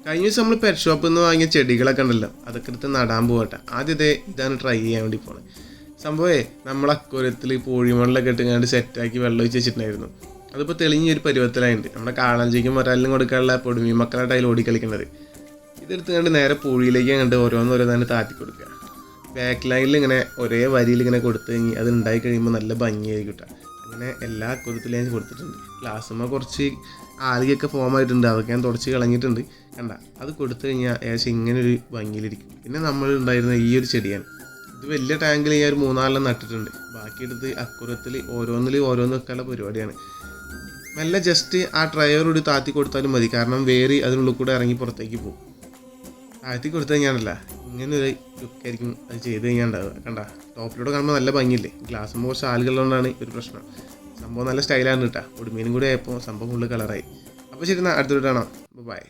കഴിഞ്ഞ ദിവസം നമ്മൾ പെറ്റ് ഷോപ്പിൽ നിന്ന് വാങ്ങിയ ചെടികളൊക്കെ ഉണ്ടല്ലോ, അതൊക്കെ എടുത്ത് നടാൻ പോകട്ടെ. ആദ്യം ഇതാണ് ട്രൈ ചെയ്യാൻ വേണ്ടി പോണത്. സംഭവമേ നമ്മൾ അക്വരത്തിൽ പൂഴിമണ്ണിലൊക്കെ ഇട്ടുകൊണ്ട് സെറ്റാക്കി വെള്ളം ഒഴിച്ച് വെച്ചിട്ടുണ്ടായിരുന്നു. അതിപ്പോൾ തെളിഞ്ഞൊരു പരുവത്തിലായിട്ടുണ്ട്. നമ്മുടെ കാളഞ്ചിക്കും ഒരാളിനും കൊടുക്കാനുള്ള പൊടിമീൻ മക്കളായിട്ട് അതിൽ ഓടിക്കളിക്കുന്നത്. ഇതെടുത്ത് കണ്ട് നേരെ പൂഴിയിലേക്ക് കണ്ട് ഓരോന്നോരോന്നാണ് താത്തി കൊടുക്കുക. ബാക്ക് ലൈനിൽ ഇങ്ങനെ ഒരേ വരിയിൽ ഇങ്ങനെ കൊടുത്തു കഴിഞ്ഞ് അത് ഉണ്ടായി കഴിയുമ്പോൾ നല്ല ഭംഗിയായിരിക്കും കേട്ടോ. അങ്ങനെ എല്ലാ അക്വരത്തിലും ഞാൻ കൊടുത്തിട്ടുണ്ട്. ഗ്ലാസ്സുമ്മ കുറച്ച് ആൽഗയൊക്കെ ഫോം ആയിട്ടുണ്ട്, അതൊക്കെ ഞാൻ തുടച്ച് കളഞ്ഞിട്ടുണ്ട്. കണ്ട അത് കൊടുത്തു കഴിഞ്ഞാൽ ഏകദേശം ഇങ്ങനൊരു ഭംഗിയിലിരിക്കും. പിന്നെ നമ്മൾ ഉണ്ടായിരുന്ന ഈ ഒരു ചെടിയാണ്. ഇത് വലിയ ടാങ്കിൽ ഞാൻ ഒരു 3-4 നട്ടിട്ടുണ്ട്. ബാക്കിയെടുത്ത് അക്വരത്തിൽ ഓരോന്ന് വെക്കാനുള്ള പരിപാടിയാണ്. മെല്ലെ ജസ്റ്റ് ആ ഡ്രയറോട് താത്തി കൊടുത്താലും മതി, കാരണം വേര് അതിനുള്ളിൽ കൂടെ ഇറങ്ങി പുറത്തേക്ക് പോകും. താഴ്ത്തി കൊടുത്തു കഴിഞ്ഞാണല്ല ഇങ്ങനെ ഒരു ലുക്കായിരിക്കും അത് ചെയ്ത് കഴിഞ്ഞാൽ ഉണ്ടാവുക. കണ്ട ടോപ്പിലൂടെ കാണുമ്പോൾ നല്ല ഭംഗിയില്ലേ. ഗ്ലാസ്സുമ്പോൾ കുറച്ച് ആളുകളുകൊണ്ടാണ് ഒരു പ്രശ്നം. സംഭവം നല്ല സ്റ്റൈലാണ് കേട്ടോ. ഒടുമീനും കൂടി ആയപ്പോൾ സംഭവം ഫുള്ള് കളറായി. അപ്പോൾ ശരി, അടുത്തോട്ട് കാണാം. ബൈ.